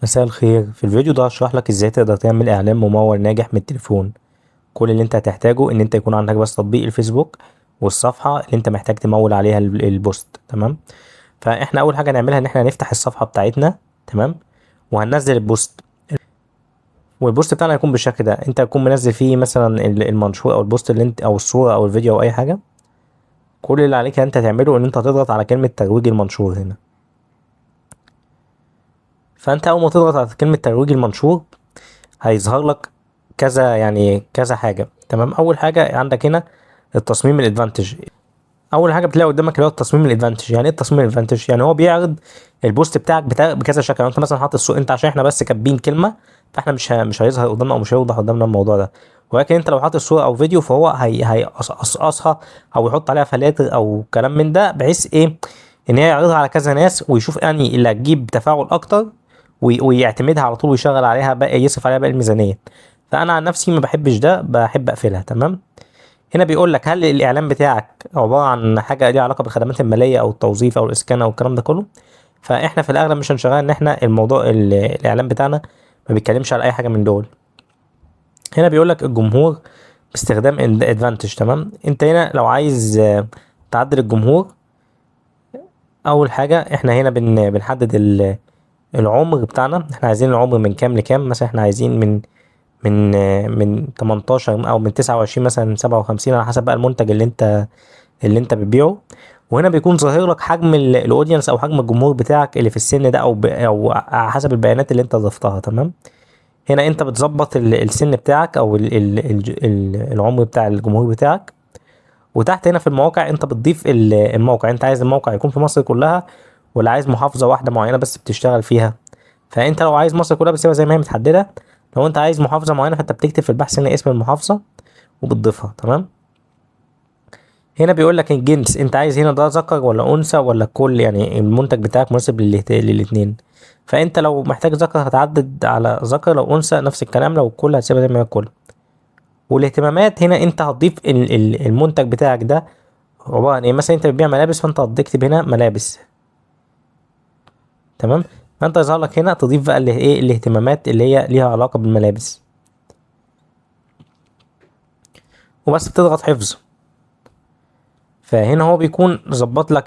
مساء الخير. في الفيديو ده هشرح لك ازاي تقدر تعمل اعلان ممول ناجح من التليفون. كل اللي انت هتحتاجه ان انت يكون عندك بس تطبيق الفيسبوك والصفحة اللي انت محتاج تمول عليها البوست. تمام. فاحنا اول حاجة نعملها ان احنا نفتح الصفحة بتاعتنا. تمام. وهننزل البوست، والبوست بتاعنا هيكون بالشكل ده. انت هتكون منزل فيه مثلا المنشور او البوست اللي انت او الصورة او الفيديو او اي حاجة. كل اللي عليك انت تعمله ان انت تضغط على كلمة ترويج المنشور هنا. فانت اول ما تضغط على كلمة ترويج المنشور هيظهر لك كذا حاجه. تمام. اول حاجه عندك هنا التصميم الادفانتج. اول حاجه بتلاقي قدامك اللي هو التصميم الادفانتج. يعني ايه التصميم الادفانتج؟ يعني هو بيعرض البوست بتاعك بكذا شكل. يعني انت مثلا حاطط الصوره، انت عشان احنا بس كاتبين كلمه فاحنا مش هيظهر قدامنا او مش هيوضح قدامنا الموضوع ده. ولكن انت لو حاطط صوره او فيديو فهو هيقصقصها او يحط عليها فلاتر او كلام من ده، بحيث ايه ان هي يعرضها على كذا ناس ويشوف انهي اللي هتجيب تفاعل اكتر ويعتمدها على طول ويشغل عليها بقى، يصرف عليها باقي الميزانيه. فانا عن نفسي ما بحبش ده، بحب اقفلها. تمام. هنا بيقول لك هل الاعلان بتاعك عباره عن حاجه ليها علاقه بالخدمات الماليه او التوظيف او الاسكان او الكلام ده كله. فاحنا في الاغلب مش هنشغل ان احنا الموضوع الاعلان بتاعنا ما بيتكلمش على اي حاجه من دول. هنا بيقول لك الجمهور باستخدام ادفانتج. تمام. انت هنا لو عايز تعدل الجمهور، اول حاجه احنا هنا بنحدد العمر بتاعنا. احنا عايزين العمر من كام لكام. مثلا احنا عايزين من 18 او من 29 مثلا 57، على حسب بقى المنتج اللي انت بتبيعه. وهنا بيكون ظاهر لك حجم الاودينس او حجم الجمهور بتاعك اللي في السن ده او على حسب البيانات اللي انت ضفتها. تمام. هنا انت بتظبط السن بتاعك او العمر بتاع الجمهور بتاعك. وتحت هنا في المواقع انت بتضيف الموقع. انت عايز الموقع يكون في مصر كلها ولا عايز محافظة واحدة معينة بس بتشتغل فيها. فانت لو عايز مصر كلها بتسيبها زي ما هي متحددة. لو انت عايز محافظة معينة فانت بتكتب في البحث هنا اسم المحافظة وبتضيفها. تمام. هنا بيقول لك الجنس، انت عايز هنا ده ذكر ولا انثى ولا كل، يعني المنتج بتاعك مناسب للاتنين. فانت لو محتاج ذكر هتعدد على ذكر، لو انثى نفس الكلام، لو كل هتسيبها زي ما هي كل. والاهتمامات هنا انت هتضيف المنتج بتاعك ده عبارة عن ايه. مثلا انت بتبيع ملابس فانت هتكتب هنا ملابس. تمام. فانت يظهر لك هنا تضيف بقى اللي ايه الاهتمامات اللي هي ليها علاقة بالملابس، وبس بتضغط حفظ. فهنا هو بيكون ظبط لك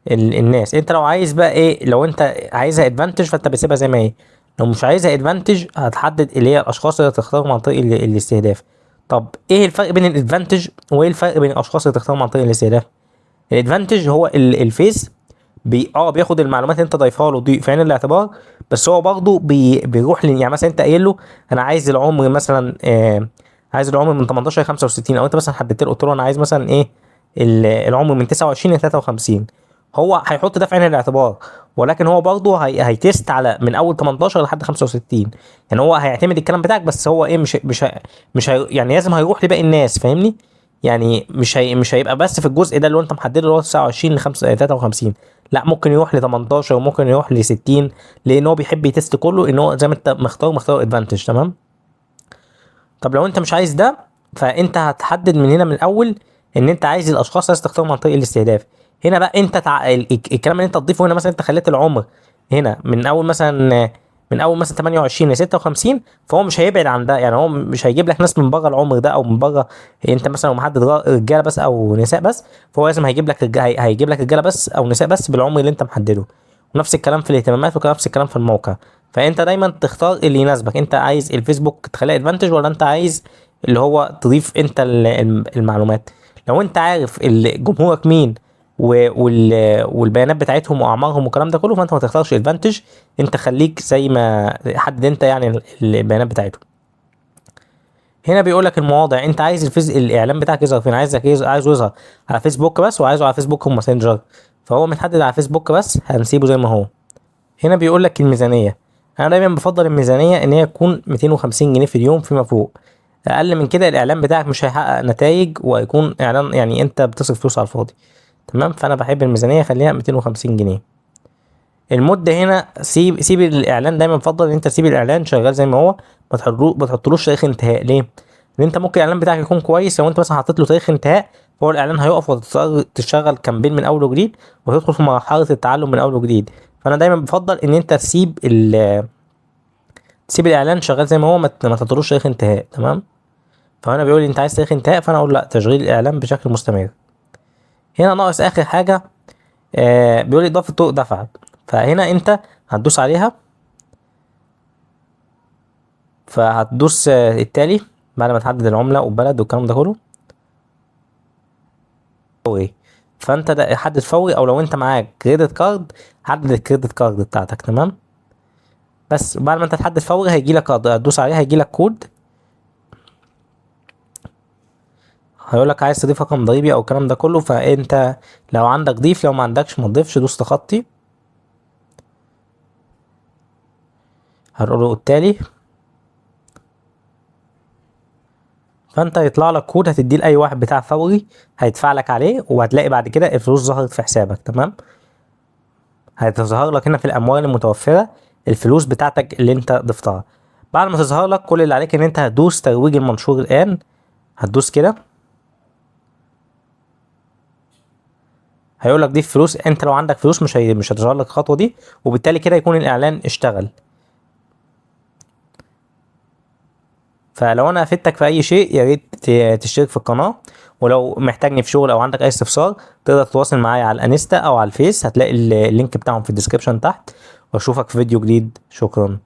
الناس. انت لو عايز بقى ايه، لو انت عايزها ادفانتج فانت بتسيبها زي ما هي. لو مش عايزها ادفانتج هتحدد اللي هي الاشخاص اللي تختارهم عن طريق الاستهداف. طب ايه الفرق بين الادفانتج وايه الفرق بين الاشخاص اللي تختارهم عن طريق الاستهداف؟ الادفانتج هو الفيس بياخد المعلومات اللي انت ضايفها له دي في عين الاعتبار. بس هو برضه بيروح يعني مثلا انت قايل له انا عايز العمر مثلا عايز العمر من 18 ل 65، او انت مثلا حددت له قلت له انا عايز مثلا ايه العمر من 29 ل 53. هو هيحط ده في عين الاعتبار، ولكن هو برضه هيتست على من اول 18 لحد 65. يعني هو هيعتمد الكلام بتاعك، بس هو ايه مش يعني لازم هيروح لباقي الناس. فاهمني؟ يعني مش هيبقى بس في الجزء ده اللي هو انت محدده اللي هو 29 ل 53. لا، ممكن يروح ل 18 وممكن يروح ل 60، لان هو بيحب يتست كله ان هو زي ما انت مختار ادفانتج. تمام. طب لو انت مش عايز ده فانت هتحدد من هنا من الاول ان انت عايز الاشخاص عايز تختارهم عن طريق الاستهداف. هنا بقى انت الكلام اللي انت تضيفه هنا، مثلا انت خليت العمر هنا من اول مثلا 28 ل 56، فهو مش هيبعد عن ده. يعني هو مش هيجيب لك ناس من بره العمر ده او من بره. انت مثلا لو محدد رجاله بس او نساء بس، فهو لازم هيجيب لك رجاله بس او نساء بس بالعمر اللي انت محدده. ونفس الكلام في الاهتمامات ونفس الكلام في الموقع. فانت دايما تختار اللي يناسبك. انت عايز الفيسبوك تخليه ادفانتج ولا انت عايز اللي هو تضيف انت المعلومات. لو انت عارف جمهورك مين والبيانات بتاعتهم واعمارهم والكلام ده كله، فانت ما تختارش ادفانتج. انت خليك زي ما حدد انت يعني البيانات بتاعتهم. هنا بيقول لك المواضع، انت عايز الاعلان بتاعك يظهر فين. عايزه يظهر على فيسبوك بس، وعايزه على فيسبوك وماسنجر. فهو متحدد على فيسبوك بس، هنسيبه زي ما هو. هنا بيقول لك الميزانيه. انا دايما بفضل الميزانيه ان هي تكون 250 جنيه في اليوم فيما فوق. اقل من كده الاعلان بتاعك مش هيحقق نتائج وهيكون اعلان، يعني انت بتصرف فلوس على الفاضي. تمام. فانا بحب الميزانيه خليها 250 جنيه. المده هنا سيب الاعلان. دايما بفضل ان انت تسيب الاعلان شغال زي ما هو، ما تحطلوش تاريخ انتهاء. ليه؟ لان انت ممكن الاعلان بتاعك يكون كويس، لو انت مثلا حطيت له تاريخ انتهاء فهو الاعلان هيقف وتضطر تشتغل كامبين من اول وجديد وتدخل في مرحله التعلم من اول وجديد. فانا دايما بفضل ان انت تسيب الاعلان شغال زي ما هو، ما تطلبوش تاريخ انتهاء. تمام. فانا بيقول لي انت عايز تاريخ انتهاء، فانا اقول لا، تشغيل الاعلان بشكل مستمر. هنا ناقص اخر حاجه، بيقول لي اضافه طرق دفع. فهنا انت هتدوس عليها، فهتدوس التالي بعد ما تحدد العمله والبلد والكلام ده كله. فوري. فانت ده حدد فوري، او لو انت معاك كريدت كارد حدد الكريدت كارد بتاعتك. تمام. بس بعد ما انت تحدد فوري هيجي لك، هتدوس عليه هيجي لك كود، هيقول لك عايز تضيف رقم ضريبي او الكلام ده كله. فانت لو عندك ضيف، لو ما عندكش ما تضيفش، دوس تخطي. هنقول له التالي، فانت يطلع لك كود هتديه لاي واحد بتاع فوري، هيدفع لك عليه، وهتلاقي بعد كده الفلوس ظهرت في حسابك. تمام. هتظهر لك هنا في الاموال المتوفره الفلوس بتاعتك اللي انت ضفتها. بعد ما تظهر لك، كل اللي عليك ان انت هتدوس ترويج المنشور الان، هتدوس كده، هيقول لك ضيف فلوس. انت لو عندك فلوس مش هتظهر لك الخطوه دي، وبالتالي كده يكون الاعلان اشتغل. فلو انا افدتك في اي شيء، يا ريت تشترك في القناه، ولو محتاجني في شغل او عندك اي استفسار تقدر تتواصل معايا على الانستا او على الفيس، هتلاقي اللينك بتاعهم في الديسكربشن تحت. واشوفك في فيديو جديد. شكرا.